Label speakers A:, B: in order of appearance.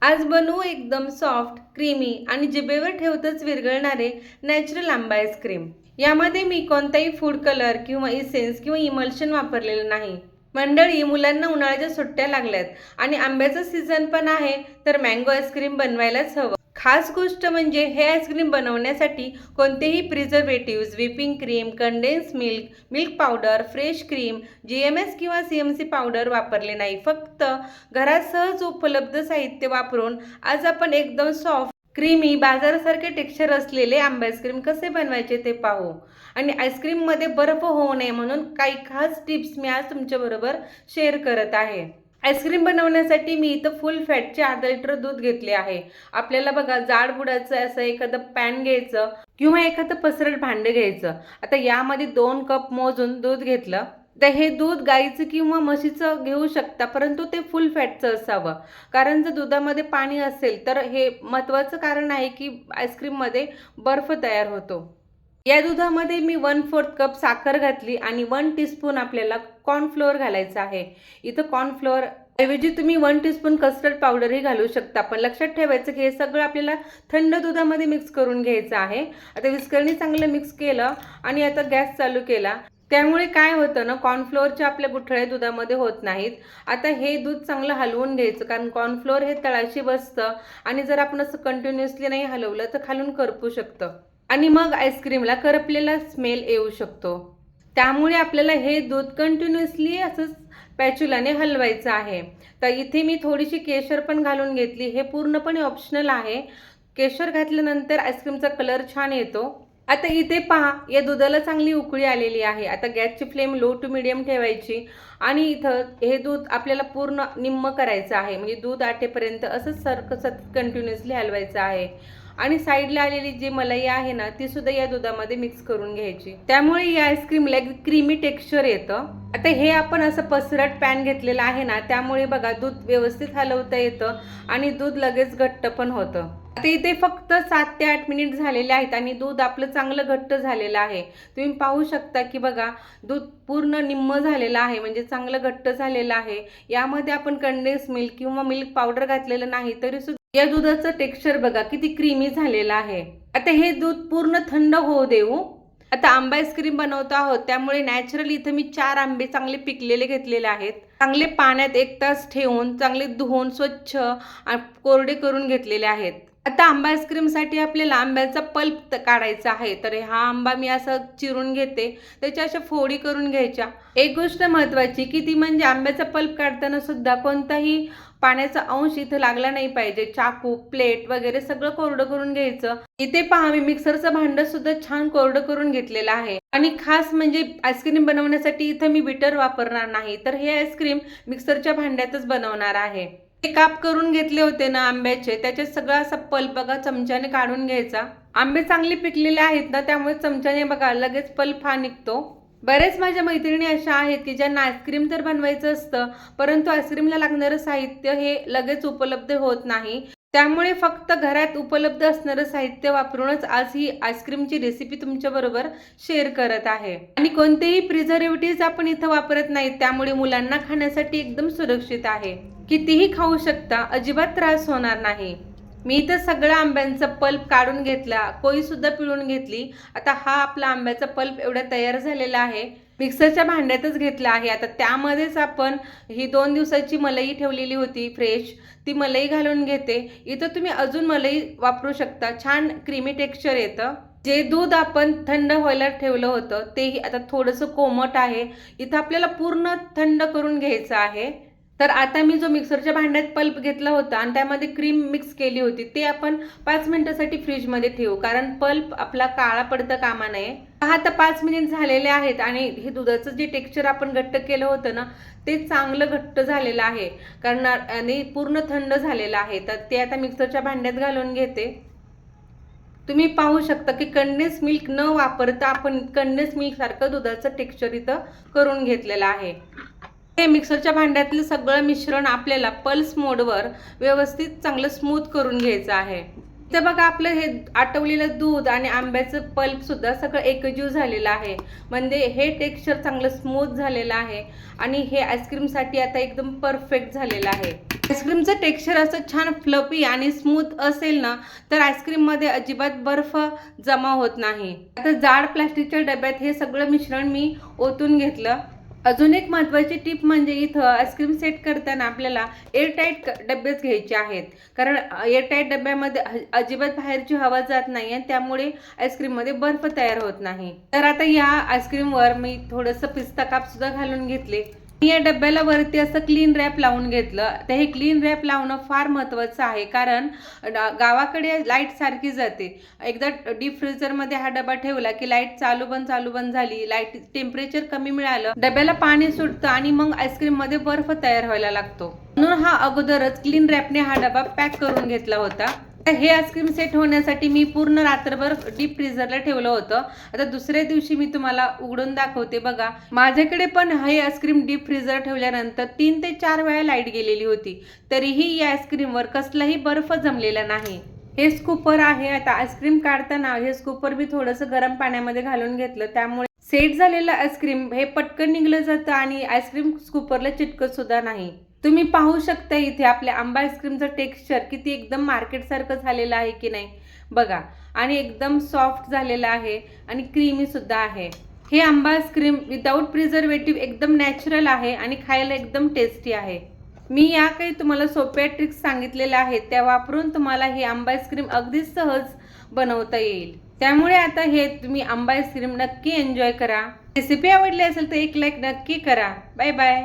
A: आज बनवू एकदम सॉफ्ट, क्रीमी आणि जिभेवर ठेवतच विरघळणारे नॅचरल आंबा आईस्क्रीम. यामध्ये मी कोणताही फूड कलर किंवा इसेन्स किंवा इमल्शन वापरलेलं नाही. मंडळी, मुलांना उन्हाळ्याच्या सुट्ट्या लागल्यात आणि आंब्याचा सीझन पण आहे, तर मँगो आईस्क्रीम बनवायलाच हवं. खास गोष्ट म्हणजे हे आईस्क्रीम बनवण्यासाठी कोणतेही preservatives, whipping cream, condense milk, milk powder, fresh cream, GMS किंवा CMC पावडर वापरले नाही. फक्त घरात सहज उपलब्ध साहित्य वापरून आज आपण एकदम सॉफ्ट, क्रीमी, बाजारासारखे टेक्स्चर असलेले आंबा आईस्क्रीम कसे बनवायचे ते पाहू. आणि आईस्क्रीममध्ये बर्फ होऊ नये म्हणून काही खास टिप्स मी आज तुमच्याबरोबर शेअर करत आहे. आईस्क्रीम बनवण्यासाठी मी इथं फुल फॅटचे अर्धा लिटर दूध घेतले आहे. आपल्याला बघा, जाड बुडाचं असं एखादं पॅन घ्यायचं किंवा एखादं पसरट भांडं घ्यायचं. आता यामध्ये 2 कप मोजून दूध घेतलं. तर हे दूध गाईचं किंवा म्हशीचं घेऊ शकता, परंतु ते फुल फॅटचं असावं. कारण जर दुधामध्ये पाणी असेल तर हे महत्त्वाचं कारण आहे की आईस्क्रीममध्ये बर्फ तयार होतो. या दुधामध्ये मी 1/4 कप साखर घातली आणि 1 टीस्पून आपल्याला कॉर्नफ्लोअर घालायचं आहे. इथं कॉर्नफ्लोअर ऐवजी तुम्ही 1 टीस्पून कस्टर्ड पावडरही घालू शकता. पण लक्षात ठेवायचं की हे सगळं आपल्याला थंड दुधामध्ये मिक्स करून घ्यायचं आहे. आता विस्करणी चांगलं मिक्स केलं आणि आता गॅस चालू केला. त्यामुळे काय होतं ना, कॉर्नफ्लोअरच्या आपल्या गुठळ्या दुधामध्ये होत नाहीत. आता हे दूध चांगलं हलवून घ्यायचं, कारण कॉर्नफ्लोअर हे तळाशी बसतं आणि जर आपण असं कंटिन्युअसली नाही हलवलं तर खालून करपू शकतं आणि मग आईस्क्रीमला करपलेला स्मेल येऊ शकतो. त्यामुळे आपल्याला हे दूध कंटिन्युअसली असंच पॅच्युलाने हलवायचं आहे. तर इथे मी थोडीशी केशर पण घालून घेतली. हे पूर्णपणे ऑप्शनल आहे. केशर घातल्यानंतर आईस्क्रीमचा कलर छान येतो. आता इथे पहा, या दुधाला चांगली उकळी आलेली आहे. आता गॅसची फ्लेम लो टू मिडियम ठेवायची आणि इथं हे दूध आपल्याला पूर्ण निम्म करायचं आहे. म्हणजे दूध आटेपर्यंत असंच सारखं सतत कंटिन्युअसली हलवायचं आहे. आणि साईडला आलेली जी मलाई आहे ना, ती सुद्धा या दुधामध्ये मिक्स करून घ्यायची. त्यामुळे या आईस्क्रीमला एक क्रीमी टेक्स्चर येतं. आता हे आपण असं पसरट पॅन घेतलेलं आहे ना, त्यामुळे बघा दूध व्यवस्थित हलवता येतं आणि दूध लगेच घट्ट पण होतं. आता इथे फक्त 7 ते 8 मिनिट झालेले आहेत आणि दूध आपलं चांगलं घट्ट झालेलं आहे. तुम्ही पाहू शकता की बघा, दूध पूर्ण निम्म झालेलं आहे, म्हणजे चांगलं घट्ट झालेलं आहे. यामध्ये आपण कंडेन्स मिल्क किंवा मिल्क पावडर घातलेलं नाही तरी सुद्धा या दुधाचं टेक्स्चर बघा किती क्रीमी झालेलं आहे. आता हे दूध पूर्ण थंड होऊ देऊ. आता आंबा आईस्क्रीम बनवतो आहोत, त्यामुळे नॅचरली इथं मी 4 आंबे चांगले पिकलेले घेतलेले आहेत. चांगले पाण्यात 1 तास ठेवून चांगले धुवून स्वच्छ कोरडे करून घेतलेले आहेत. आता आंबा आईस्क्रीमसाठी आपल्याला आंब्याचा पल्प काढायचा आहे. तर हा आंबा मी असं चिरून घेते, त्याच्या अशा फोडी करून घ्यायच्या. एक गोष्ट महत्त्वाची की ती म्हणजे आंब्याचा पल्प काढताना सुद्धा कोणताही पाण्याचा अंश इथं लागला नाही पाहिजे. चाकू, प्लेट वगैरे सगळं कोरडं करून घ्यायचं. इथे पहा, मी मिक्सरचं भांडं सुद्धा छान कोरडं करून घेतलेलं आहे. आणि खास म्हणजे आईस्क्रीम बनवण्यासाठी इथं मी बीटर वापरणार नाही, तर हे आईस्क्रीम मिक्सरच्या भांड्यातच बनवणार आहे. ते काप करून घेतले होते ना आंब्याचे, त्याच्यात सगळा असा पल्प बघा चमच्याने काढून घ्यायचा. आंबे चांगले पिकलेले आहेत ना, त्यामुळे चमच्याने बघा लगेच पल्प हा निघतो. बरेच माझ्या मैत्रिणी अशा आहेत की ज्यांना आईस्क्रीम तर बनवायचं असतं, परंतु आईस्क्रीमला लागणारं साहित्य हे लगेच उपलब्ध होत नाही. त्यामुळे फक्त घरात उपलब्ध असणारं साहित्य वापरूनच आज ही आईस्क्रीमची रेसिपी तुमच्याबरोबर शेअर करत आहे. आणि कोणतेही प्रिझर्वेटिव्ह आपण इथं वापरत नाहीत, त्यामुळे मुलांना खाण्यासाठी एकदम सुरक्षित आहे. कितीही खाऊ शकता, अजिबात त्रास होणार नाही. मी इथं सगळ्या आंब्यांचा पल्प काढून घेतला, कोई सुद्धा पिळून घेतली. आता हा आपला आंब्याचा पल्प एवढा तयार झालेला आहे. मिक्सरच्या भांड्यातच घेतला आहे. आता त्यामध्येच आपण ही 2 दिवसाची मलाई ठेवलेली होती फ्रेश, ती मलाई घालून घेते. इथं तुम्ही अजून मलाई वापरू शकता, छान क्रीमी टेक्स्चर येतं. जे दूध आपण थंड व्हायला ठेवलं होतं तेही आता थोडंसं कोमट आहे. इथं आपल्याला पूर्ण थंड करून घ्यायचं आहे. तर आता मी जो मिक्सरच्या भांड्यात पल्प घेतला होता आणि त्यामध्ये क्रीम मिक्स केली होती, ते आपण 5 मिनिटासाठी फ्रीजमध्ये ठेवू, कारण पल्प आपला काळा पडता कामा नये. आता 5 मिनिट झालेले आहेत आणि हे दुधाचं जे टेक्स्चर आपण घट्ट केलं होतं ना, ते चांगलं घट्ट झालेलं आहे, कारण आणि पूर्ण थंड झालेलं आहे. तर ते आता मिक्सरच्या भांड्यात घालून घेते. तुम्ही पाहू शकता की कंडेन्स मिल्क न वापरता आपण कंडेन्स मिल्क सारखं दुधाचं टेक्स्चर इथं करून घेतलेलं आहे. हे मिक्सरच्या भांड्यातलं सगळं मिश्रण आपल्याला पल्स मोडवर व्यवस्थित चांगलं स्मूथ करून घ्यायचं आहे. इथं बघा, आपलं हे आटवलेलं दूध आणि आंब्याचं पल्प सुद्धा सगळं एकजीव झालेलं आहे. म्हणजे हे टेक्स्चर चांगलं स्मूथ झालेलं आहे आणि हे आईस्क्रीमसाठी आता एकदम परफेक्ट झालेलं आहे. आईस्क्रीमचं टेक्स्चर असं छान फ्लफी आणि स्मूथ असेल ना, तर आईस्क्रीममध्ये अजिबात बर्फ जमा होत नाही. आता जाड प्लास्टिकच्या डब्यात हे सगळं मिश्रण मी ओतून घेतलं. अजून एक महत्त्वाची टिप म्हणजे इथं आईस्क्रीम सेट करताना आपल्याला एअरटाईट डब्बेच घ्यायचे आहेत. कारण एअरटाईट डब्यामध्ये अजिबात बाहेरची हवा जात नाही आणि त्यामुळे आईस्क्रीममध्ये बर्फ तयार होत नाही. तर आता या आईस्क्रीमवर मी थोडंसं पिस्ता कापसुद्धा घालून घेतले. या डब्याला वरती असं क्लीन रॅप लावून घेतलं. तर हे क्लीन रॅप लावणं फार महत्त्वाचं आहे, कारण गावाकडे लाईट सारखी जाते. एकदा डीप फ्रीजरमध्ये हा डबा ठेवला की लाईट चालू बंद झाली, लाईट टेम्परेचर कमी मिळालं, डब्याला पाणी सुटतं आणि मग आईस्क्रीममध्ये बर्फ तयार व्हायला लागतो. म्हणून हा अगोदरच क्लीन रॅपने हा डबा पॅक करून घेतला होता. हे आईस्क्रीम सेट होण्यासाठी मी पूर्ण रात्रभर डीप फ्रीजरला ठेवलं होतं. आता दुसऱ्या दिवशी मी तुम्हाला उघडून दाखवते. बघा, माझ्याकडे पण हे आईस्क्रीम डीप फ्रीजर ठेवल्यानंतर 3 ते 4 वेळा लाईट गेलेली होती, तरीही या आईस्क्रीमवर कसलाही बर्फ जमलेला नाही. हे स्कूपर आहे. आता आईस्क्रीम काढताना हे स्कूपर मी थोडंसं गरम पाण्यामध्ये घालून घेतलं, त्यामुळे सेट झालेलं आईस्क्रीम हे पटकन निघलं जातं आणि आईस्क्रीम स्कूपरला चिटकत सुद्धा नाही. तुम्ही पाहू शकता इथे आपल्या आंबा आईस्क्रीमचं टेक्स्चर किती एकदम मार्केटसारखं झालेलं आहे की नाही बघा, आणि एकदम सॉफ्ट झालेलं आहे आणि क्रीमी सुद्धा आहे. हे आंबा आईस्क्रीम विदाऊट प्रिझर्वेटिव्ह एकदम नॅचरल आहे आणि खायला एकदम टेस्टी आहे. मी या काही तुम्हाला सोप्या ट्रिक्स सांगितलेल्या आहेत, त्या वापरून तुम्हाला हे आंबा आईस्क्रीम अगदी सहज बनवता येईल. त्यामुळे आता हे तुम्ही आंबा आईस्क्रीम नक्की एन्जॉय करा. रेसिपी आवडली असेल तर एक लाईक नक्की करा. Bye bye.